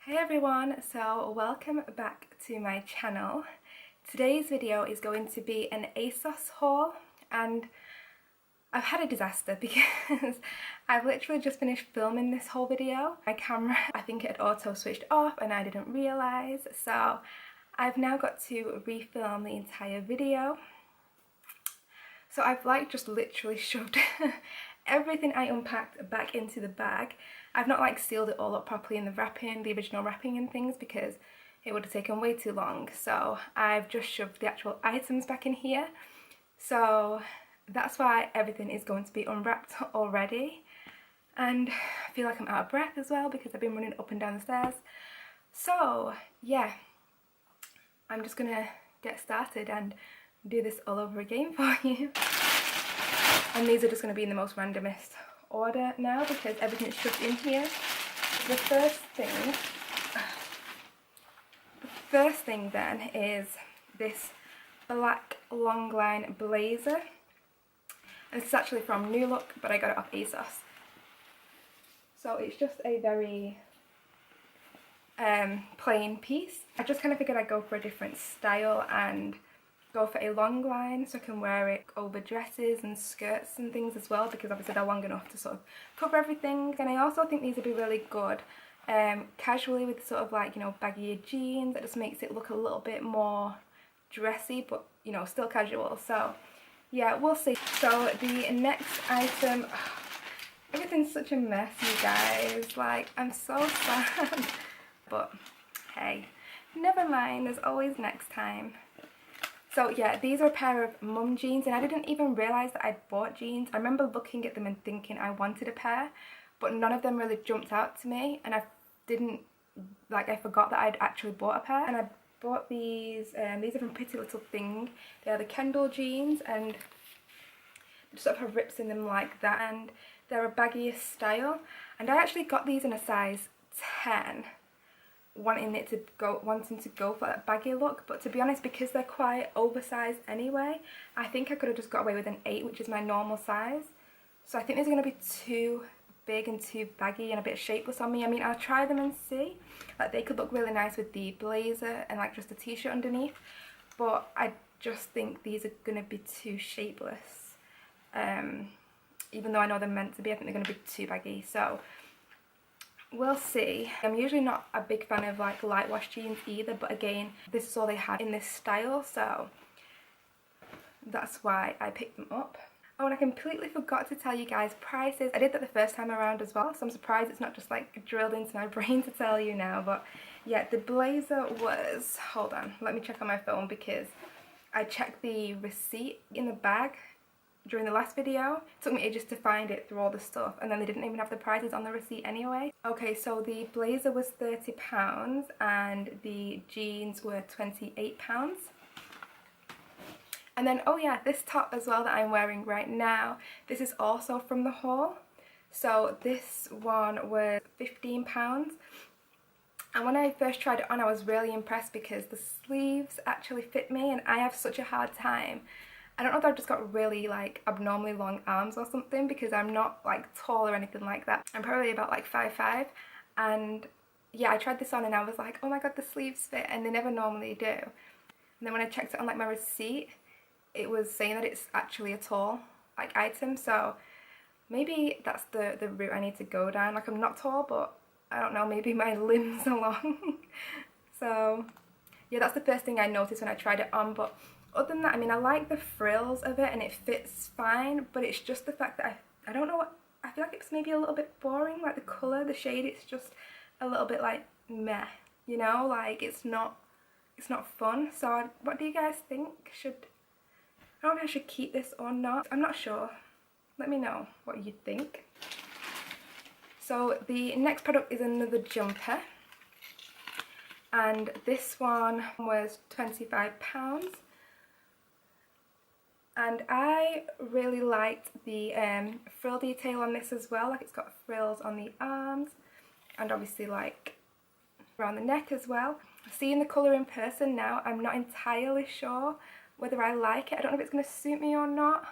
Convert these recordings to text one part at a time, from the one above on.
Hey everyone, so welcome back to my channel. Today's video is going to be an ASOS haul, and I've had a disaster because I've literally just finished filming this whole video. My camera, I think it had auto switched off and I didn't realise, so I've now got to refilm the entire video. So I've just literally shoved everything I unpacked back into the bag. I've not sealed it all up properly in the wrapping, the original wrapping and things, because it would have taken way too long. So I've just shoved the actual items back in here. So that's why everything is going to be unwrapped already. And I feel like I'm out of breath as well because I've been running up and down the stairs. So yeah, I'm just gonna get started and do this all over again for you. And these are just going to be in the most randomest order now because everything's shoved in here. The first thing then is this black long line blazer. And it's actually from New Look, but I got it off ASOS. So it's just a very plain piece. I just kind of figured I'd go for a different style and go for a long line so I can wear it over dresses and skirts and things as well, because obviously they're long enough to sort of cover everything. And I also think these would be really good casually with sort of baggier jeans. That just makes it look a little bit more dressy, but still casual. So yeah, we'll see. So the next item, everything's such a mess, you guys. I'm so sad. But hey, never mind, there's always next time. So yeah, these are a pair of mum jeans, and I didn't even realise that I'd bought jeans. I remember looking at them and thinking I wanted a pair, but none of them really jumped out to me, and I forgot that I'd actually bought a pair. And I bought these are from Pretty Little Thing. They are the Kendall jeans, and they just sort of have rips in them like that, and they're a baggier style. And I actually got these in a size 10. Wanting to go for that baggy look, but to be honest, because they're quite oversized anyway, I think I could have just got away with an 8, which is my normal size. So I think these are going to be too big and too baggy and a bit shapeless on me. I mean, I'll try them and see. They could look really nice with the blazer and just a t-shirt underneath, but I just think these are going to be too shapeless. Even though I know they're meant to be, I think they're going to be too baggy. So we'll see. I'm usually not a big fan of light wash jeans either, but again, this is all they had in this style, so that's why I picked them up. Oh, and I completely forgot to tell you guys prices. I did that the first time around as well, so I'm surprised it's not just drilled into my brain to tell you now. But yeah, the blazer was, hold on, let me check on my phone because I checked the receipt in the bag during the last video. It took me ages to find it through all the stuff, and then they didn't even have the prices on the receipt anyway. Okay, so the blazer was £30 and the jeans were £28. And then, oh yeah, this top as well that I'm wearing right now, this is also from the haul. So this one was £15. And when I first tried it on, I was really impressed because the sleeves actually fit me, and I have such a hard time. I don't know if I've just got really abnormally long arms or something, because I'm not tall or anything like that. I'm probably about 5'5", and yeah, I tried this on and I was like, oh my god, the sleeves fit, and they never normally do. And then when I checked it on my receipt, it was saying that it's actually a tall item, so maybe that's the route I need to go down. I'm not tall, but I don't know, maybe my limbs are long. So yeah, that's the first thing I noticed when I tried it on. But other than that, I mean, I like the frills of it and it fits fine, but it's just the fact that I don't know what, I feel like it's maybe a little bit boring, the colour, the shade, it's just a little bit meh, it's not fun. So what do you guys think? I don't know if I should keep this or not. I'm not sure. Let me know what you think. So the next product is another jumper, and this one was £25. And I really liked the frill detail on this as well. It's got frills on the arms and obviously around the neck as well. Seeing the colour in person now, I'm not entirely sure whether I like it. I don't know if it's going to suit me or not.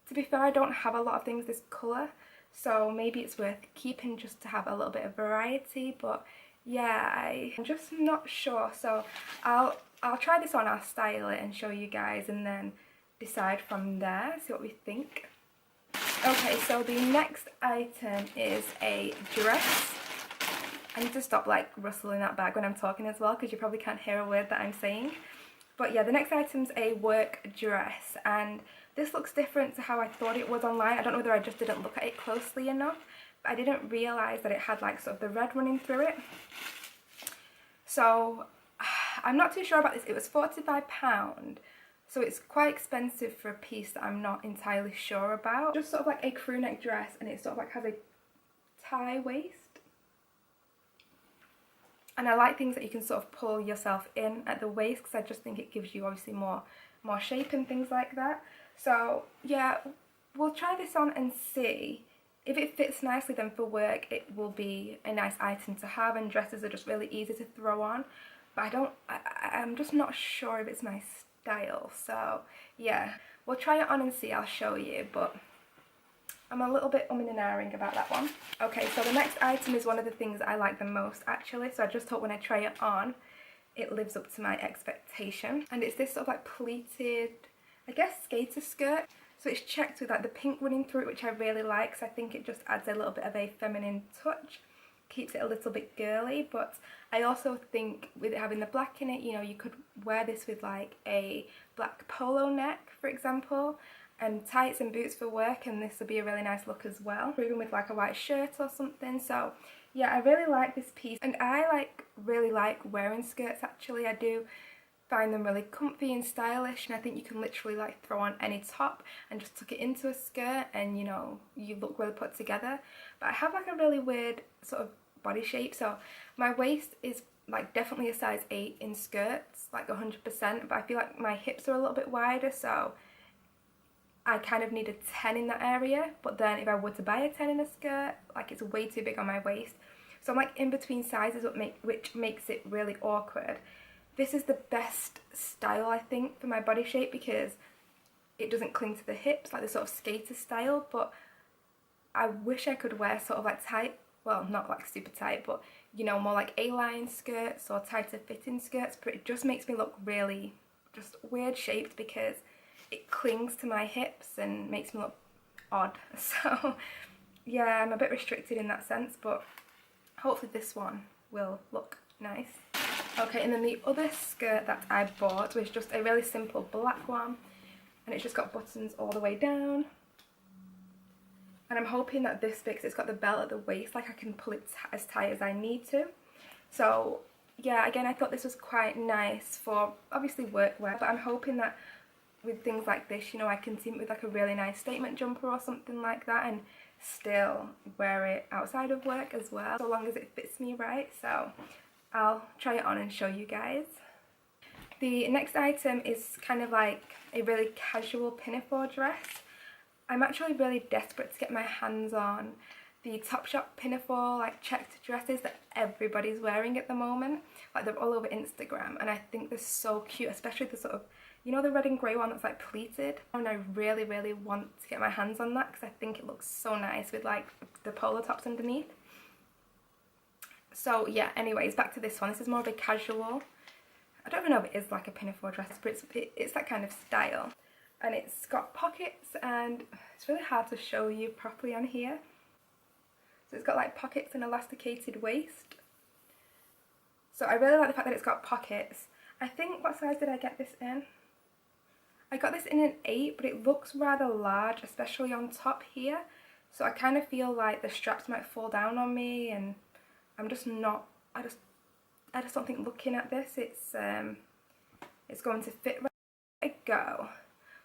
To be fair, I don't have a lot of things this colour, so maybe it's worth keeping just to have a little bit of variety. But yeah, I'm just not sure, so I'll try this on, I'll style it and show you guys, and then decide from there, see what we think. Okay, so the next item is a dress. I need to stop like rustling that bag when I'm talking as well, because you probably can't hear a word that I'm saying. But yeah, the next item's a work dress, and this looks different to how I thought it was online. I don't know whether I just didn't look at it closely enough, but I didn't realise that it had like sort of the red running through it. So I'm not too sure about this. It was £45, so it's quite expensive for a piece that I'm not entirely sure about. Just sort of like a crew neck dress, and it sort of like has a tie waist. And I like things that you can sort of pull yourself in at the waist, because I just think it gives you obviously more shape and things like that. So yeah, we'll try this on and see. If it fits nicely, then for work it will be a nice item to have, and dresses are just really easy to throw on. But I'm just not sure if it's my style. So yeah, we'll try it on and see, I'll show you, but I'm a little bit umming and ahhing about that one. Okay, so the next item is one of the things I like the most actually, so I just thought when I try it on, it lives up to my expectation. And it's this sort of like pleated, I guess, skater skirt. So it's checked with like the pink running through it, which I really like, because I think it just adds a little bit of a feminine touch, keeps it a little bit girly. But I also think with it having the black in it, you know, you could wear this with like a black polo neck, for example, and tights and boots for work, and this would be a really nice look as well, or even with like a white shirt or something. So yeah, I really like this piece, and I really like wearing skirts actually. I do find them really comfy and stylish, and I think you can literally like throw on any top and just tuck it into a skirt, and you know, you look really put together. But I have like a really weird sort of body shape, so my waist is like definitely a size 8 in skirts, like 100%, but I feel like my hips are a little bit wider, so I kind of need a 10 in that area. But then if I were to buy a 10 in a skirt, like it's way too big on my waist. So I'm like in between sizes, which makes it really awkward. This is the best style I think for my body shape, because it doesn't cling to the hips like the sort of skater style, but I wish I could wear sort of like tight, well, not like super tight, but you know, more like A-line skirts or tighter fitting skirts, but it just makes me look really just weird shaped, because it clings to my hips and makes me look odd. So yeah, I'm a bit restricted in that sense, but hopefully this one will look nice. Okay, and then the other skirt that I bought was just a really simple black one, and it's just got buttons all the way down. And I'm hoping that this fits, it's got the belt at the waist, like I can pull it as tight as I need to. So yeah, again, I thought this was quite nice for obviously workwear, but I'm hoping that with things like this, you know, I can team it with like a really nice statement jumper or something like that, and still wear it outside of work as well, so long as it fits me right. So I'll try it on and show you guys. The next item is kind of like a really casual Pinafore dress. I'm actually really desperate to get my hands on the Topshop Pinafore like checked dresses that everybody's wearing at the moment. Like they're all over Instagram, and I think they're so cute, especially the sort of, you know, the red and grey one that's like pleated. And I really, really want to get my hands on that, because I think it looks so nice with like the polo tops underneath. So yeah, anyways, back to this one. This is more of a casual, I don't even know if it is like a Pinafore dress, but it's that kind of style. And it's got pockets, and it's really hard to show you properly on here. So it's got like pockets and elasticated waist. So I really like the fact that it's got pockets. I think, what size did I get this in? I got this in an 8, but it looks rather large, especially on top here. So I kind of feel like the straps might fall down on me, and I'm just not, I just don't think looking at this it's going to fit right. I go.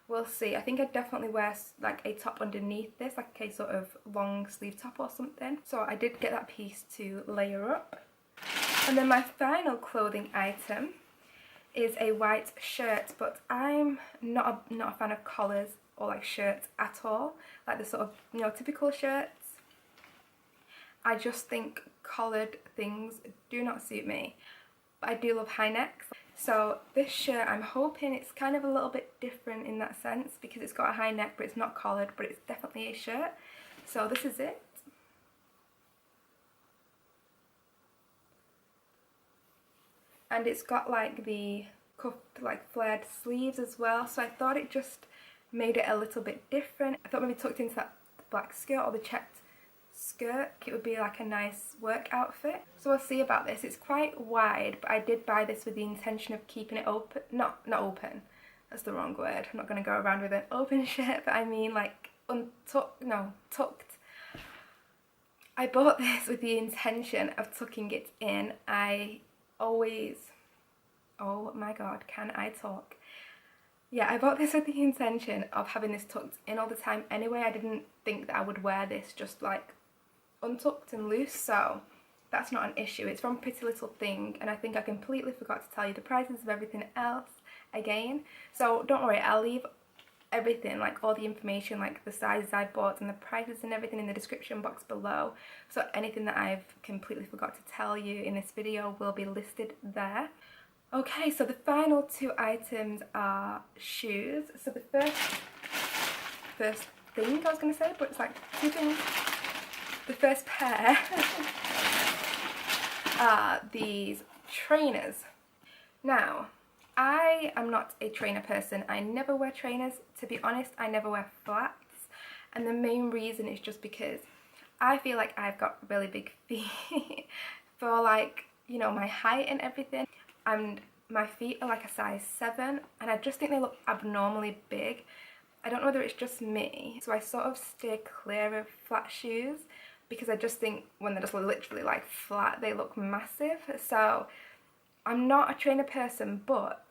We'll see. I think I'd definitely wear like a top underneath this, like a sort of long sleeve top or something. So I did get that piece to layer up. And then my final clothing item is a white shirt, but I'm not a fan of collars or like shirts at all, like the sort of, you know, typical shirts. I just think collared things do not suit me, but I do love high necks. So this shirt, I'm hoping it's kind of a little bit different in that sense, because it's got a high neck but it's not collared, but it's definitely a shirt. So this is it. And it's got like the cuffed, like flared sleeves as well, so I thought it just made it a little bit different. I thought maybe tucked into that black skirt or the checked skirt it would be like a nice work outfit. So we'll see about this. It's quite wide, but I did buy this with the intention of keeping it open. Not open, that's the wrong word. I'm not going to go around with an open shirt, but I mean like tucked. I bought this with the intention of tucking it in. I always, oh my god, can I talk? Yeah, I bought this with the intention of having this tucked in all the time anyway. I didn't think that I would wear this just like untucked and loose, so that's not an issue. It's from Pretty Little Thing, and I think I completely forgot to tell you the prices of everything else again. So don't worry, I'll leave everything, like all the information, like the sizes I bought and the prices and everything in the description box below. So anything that I've completely forgot to tell you in this video will be listed there. Okay, so the final two items are shoes. So the first thing I was going to say, but it's like two things. The first pair are these trainers. Now, I am not a trainer person. I never wear trainers. To be honest, I never wear flats. And the main reason is just because I feel like I've got really big feet for like, you know, my height and everything. And my feet are like a size 7 and I just think they look abnormally big. I don't know whether it's just me, so I sort of stay clear of flat shoes because I just think when they're just literally like flat, they look massive. So I'm not a trainer person, but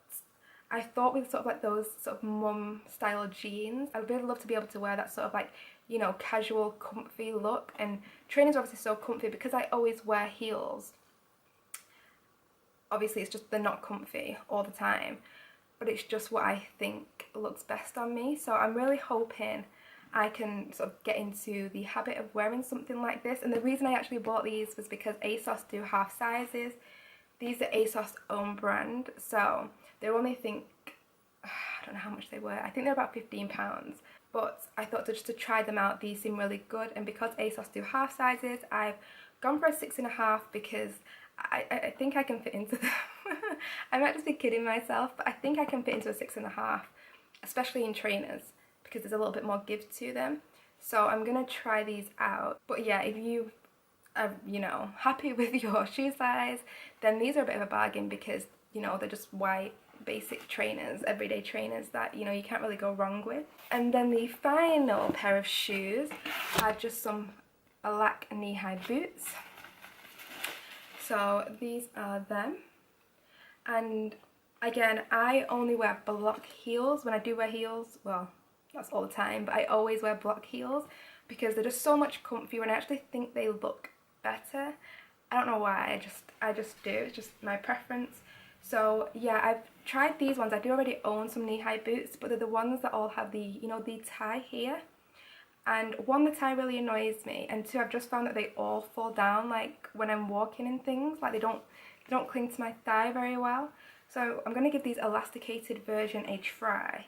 I thought with sort of like those sort of mum style jeans, I'd really love to be able to wear that sort of like, you know, casual comfy look. And trainers are obviously so comfy because I always wear heels. Obviously it's just they're not comfy all the time, but it's just what I think looks best on me. So I'm really hoping I can sort of get into the habit of wearing something like this. And the reason I actually bought these was because ASOS do half sizes. These are ASOS own brand, so they're only, I think, I don't know how much they were. I think they're about £15. But I thought just to try them out, these seem really good. And because ASOS do half sizes, I've gone for a 6.5 because I think I can fit into them. I might just be kidding myself, but I think I can fit into a 6.5, especially in trainers, because there's a little bit more give to them. So I'm going to try these out. But yeah, if you are, you know, happy with your shoe size, then these are a bit of a bargain because, you know, they're just white, basic trainers, everyday trainers that, you know, you can't really go wrong with. And then the final pair of shoes are just some black knee-high boots. So these are them, and again, I only wear block heels. When I do wear heels, well, that's all the time, but I always wear block heels because they're just so much comfier and I actually think they look better. I don't know why, I just do, it's just my preference. So yeah, I've tried these ones. I do already own some knee-high boots, but they're the ones that all have the, you know, the tie here. And one, the tie really annoys me, and two, I've just found that they all fall down like when I'm walking and things, like they don't cling to my thigh very well. So I'm going to give these elasticated version a try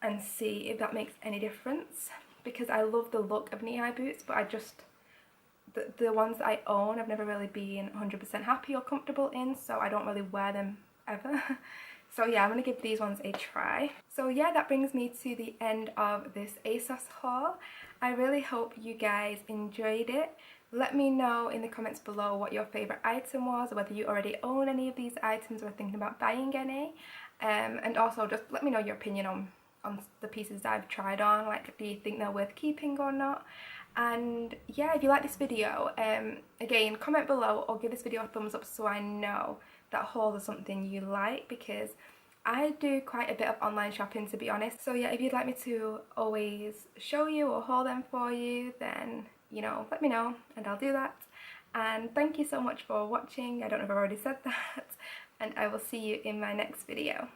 and see if that makes any difference, because I love the look of knee-high boots, but I just, the ones that I own I've never really been 100% happy or comfortable in, so I don't really wear them ever. So yeah, I'm going to give these ones a try. So yeah, that brings me to the end of this ASOS haul. I really hope you guys enjoyed it. Let me know in the comments below what your favourite item was, or whether you already own any of these items or are thinking about buying any. And also just let me know your opinion on the pieces I've tried on. Like, do you think they're worth keeping or not? And yeah, if you like this video, again, comment below or give this video a thumbs up so I know that hauls are something you like, because I do quite a bit of online shopping, to be honest. So yeah, if you'd like me to always show you or haul them for you, then, you know, let me know and I'll do that. And thank you so much for watching. I don't know if I've already said that. And I will see you in my next video.